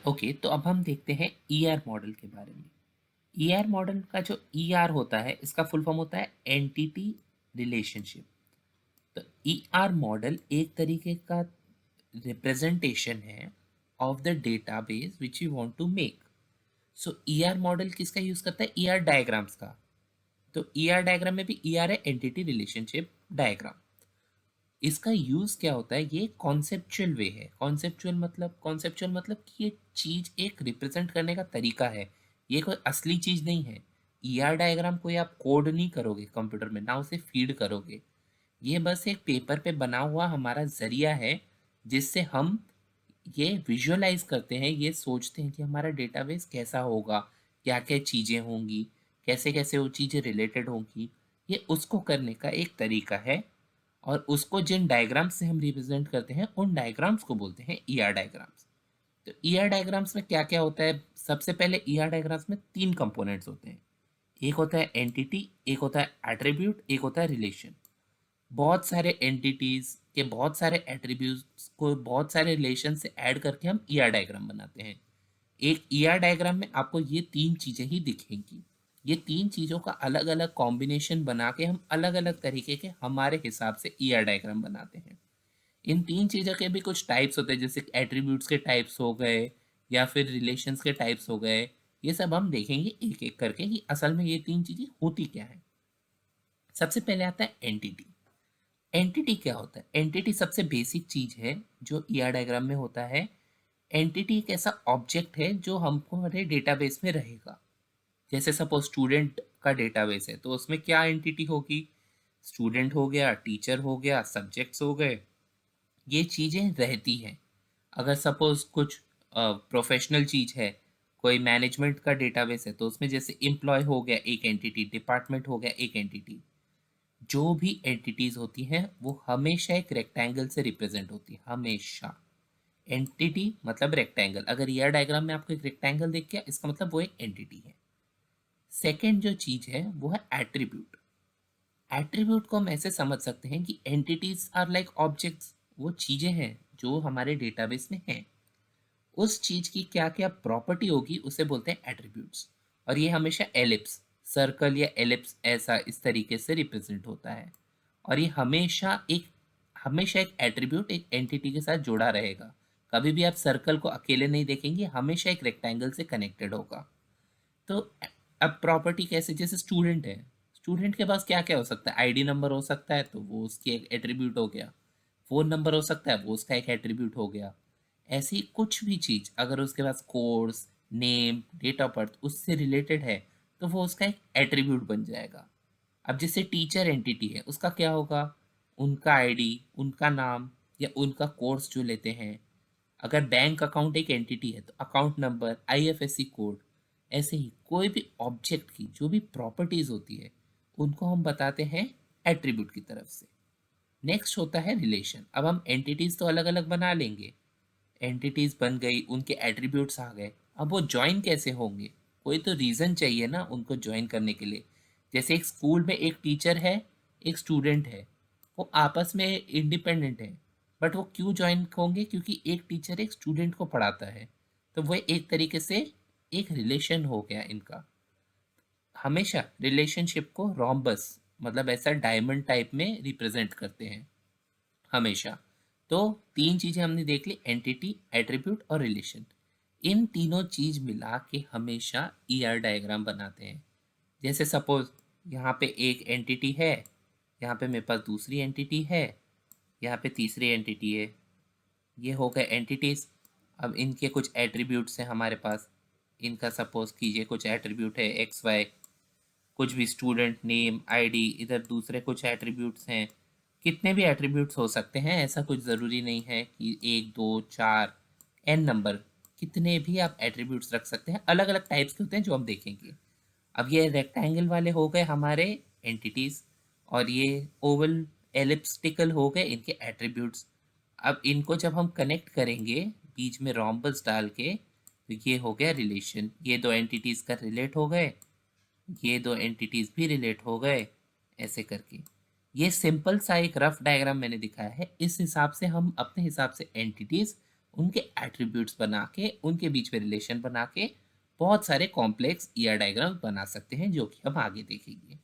Okay, तो अब हम देखते हैं ईआर मॉडल के बारे में। ईआर मॉडल का जो ईआर होता है, इसका फुल फॉर्म होता है एंटिटी रिलेशनशिप। तो ईआर मॉडल एक तरीके का रिप्रेजेंटेशन है of the database which you want to make. So ER model किसका यूज करता है? ईआर डायग्राम्स का। तो ईआर डायग्राम में भी ईआर है, एंटिटी रिलेशनशिप डायग्राम। इसका यूज क्या होता है? ये कॉन्सेप्चुअल वे है। कॉन्सेप्चुअल मतलब कि ये चीज एक रिप्रेजेंट करने का तरीका है। ये कोई असली चीज नहीं है। ईआर डायग्राम को आप कोड नहीं करोगे कंप्यूटर में, ना उसे फीड करोगे। ये बस एक पेपर पे बना हुआ हमारा जरिया है, जिससे हम ये विजुअलाइज करते हैं, ये सोचते हैं कि हमारा डेटाबेस कैसा होगा, क्या क्या चीज़ें होंगी, कैसे कैसे वो चीज़ें रिलेटेड होंगी। ये उसको करने का एक तरीका है। और उसको जिन डायग्राम्स से हम रिप्रेजेंट करते हैं, उन डायग्राम्स को बोलते हैं ईआर डायग्राम्स। तो ईआर डायग्राम्स में क्या क्या होता है? सबसे पहले ईआर डायग्राम्स में तीन कंपोनेंट्स होते हैं। एक होता है एंटिटी, एक होता है एट्रीब्यूट, एक होता है रिलेशन। बहुत सारे एंटिटीज के बहुत सारे एट्रीब्यूट्स को बहुत सारे रिलेशन से ऐड करके हम ईआर डायग्राम बनाते हैं। एक ईआर डायग्राम में आपको ये तीन चीजें ही दिखेंगी। ये तीन चीजों का अलग अलग कॉम्बिनेशन बना के हम अलग अलग तरीके के हमारे हिसाब से ईआर डायग्राम बनाते हैं। इन तीन चीज़ों के भी कुछ टाइप्स होते हैं, जैसे एट्रीब्यूट्स के टाइप्स हो गए या फिर रिलेशंस के टाइप्स हो गए। ये सब हम देखेंगे एक एक करके कि असल में ये तीन चीज़ें होती क्या है। सबसे पहले आता है एंटिटी। एंटिटी क्या होता है? एंटिटी सबसे बेसिक चीज है जो ईआर डायग्राम में होता है। एंटिटी एक ऐसा ऑब्जेक्ट है जो हमको हमारे डेटाबेस में रहेगा। जैसे सपोज स्टूडेंट का डेटाबेस है, तो उसमें क्या एंटिटी होगी? स्टूडेंट हो गया, टीचर हो गया, सब्जेक्ट्स हो गए। ये चीज़ें रहती हैं। अगर सपोज कुछ प्रोफेशनल चीज़ है, कोई मैनेजमेंट का डेटाबेस है, तो उसमें जैसे एम्प्लॉय हो गया एक एंटिटी, डिपार्टमेंट हो गया एक एंटिटी। जो भी एंटिटीज होती हैं वो हमेशा एक रेक्टेंगल से रिप्रेजेंट होती है, हमेशा। एंटिटी मतलब रेक्टेंगल। अगर यह डायग्राम में आपको एक रेक्टेंगल दिख गया, इसका मतलब वो एक एंटिटी है। सेकेंड जो चीज है वो है एट्रीब्यूट। एट्रीब्यूट को हम ऐसे समझ सकते हैं कि एंटिटीज आर लाइक ऑब्जेक्ट्स। वो चीजें हैं जो हमारे डेटाबेस में हैं। उस चीज की क्या क्या प्रॉपर्टी होगी उसे बोलते हैं एट्रीब्यूट्स। और ये हमेशा एलिप्स, सर्कल या एलिप्स ऐसा इस तरीके से रिप्रेजेंट होता है। और ये हमेशा एक एट्रीब्यूट एक एंटिटी के साथ जुड़ा रहेगा। कभी भी आप सर्कल को अकेले नहीं देखेंगे, हमेशा एक रेक्टेंगल से कनेक्टेड होगा। तो अब प्रॉपर्टी कैसे? जैसे स्टूडेंट है, स्टूडेंट के पास क्या क्या हो सकता है? आईडी नंबर हो सकता है, तो वो उसकी एक एट्रीब्यूट हो गया। फ़ोन नंबर हो सकता है, वो उसका एक एट्रीब्यूट हो गया। ऐसी कुछ भी चीज़ अगर उसके पास course, name, date of birth उससे रिलेटेड है, तो वो उसका एक एट्रीब्यूट बन जाएगा। अब जैसे टीचर एंटिटी है, उसका क्या होगा? उनका आईडी, उनका नाम या उनका कोर्स जो लेते हैं। अगर बैंक अकाउंट एक एंटिटी है, तो अकाउंट नंबर, आईएफएससी कोड। ऐसे ही कोई भी ऑब्जेक्ट की जो भी प्रॉपर्टीज होती है, उनको हम बताते हैं एट्रीब्यूट की तरफ से। नेक्स्ट होता है रिलेशन। अब हम एंटिटीज तो अलग अलग बना लेंगे, एंटिटीज बन गई, उनके एट्रीब्यूट्स आ गए। अब वो ज्वाइन कैसे होंगे? कोई तो रीज़न चाहिए ना उनको ज्वाइन करने के लिए। जैसे एक स्कूल में एक टीचर है, एक स्टूडेंट है, वो आपस में इंडिपेंडेंट है, बट वो क्यों ज्वाइन होंगे? क्योंकि एक टीचर एक स्टूडेंट को पढ़ाता है। तो वो एक तरीके से एक रिलेशन हो गया इनका। हमेशा रिलेशनशिप को रोम्बस मतलब ऐसा डायमंड टाइप में रिप्रेजेंट करते हैं हमेशा। तो तीन चीजें हमने देख ली, एंटिटी, एट्रीब्यूट और रिलेशन। इन तीनों चीज मिला के हमेशा ईआर डायग्राम बनाते हैं। जैसे सपोज यहाँ पे एक एंटिटी है, यहाँ पे मेरे पास दूसरी एंटिटी है, यहाँ पे तीसरी एंटिटी है। ये हो गए एंटिटीज। अब इनके कुछ एट्रीब्यूट्स हैं हमारे पास। इनका सपोज कीजिए कुछ एट्रीब्यूट है एक्स वाई, कुछ भी स्टूडेंट नेम, आईडी, इधर दूसरे कुछ एट्रीब्यूट्स हैं। कितने भी एट्रीब्यूट्स हो सकते हैं, ऐसा कुछ ज़रूरी नहीं है कि एक दो चार, एन नंबर। कितने भी आप एट्रीब्यूट्स रख सकते हैं, अलग अलग टाइप्स के होते हैं जो हम देखेंगे। अब ये रेक्टेंगल वाले हो गए हमारे एंटिटीज, और ये ओवल एलिप्टिकल हो गए इनके एट्रीब्यूट्स। अब इनको जब हम कनेक्ट करेंगे बीच में रोम्बस डाल के, तो ये हो गया रिलेशन। ये दो एंटिटीज का रिलेट हो गए, ये दो एंटिटीज भी रिलेट हो गए, ऐसे करके। ये सिंपल सा एक रफ डायग्राम मैंने दिखाया है। इस हिसाब से हम अपने हिसाब से एंटिटीज उनके एट्रीब्यूट्स बना के, उनके बीच में रिलेशन बना के बहुत सारे कॉम्प्लेक्स ईआर डायग्राम बना सकते हैं, जो कि हम आगे देखेंगे।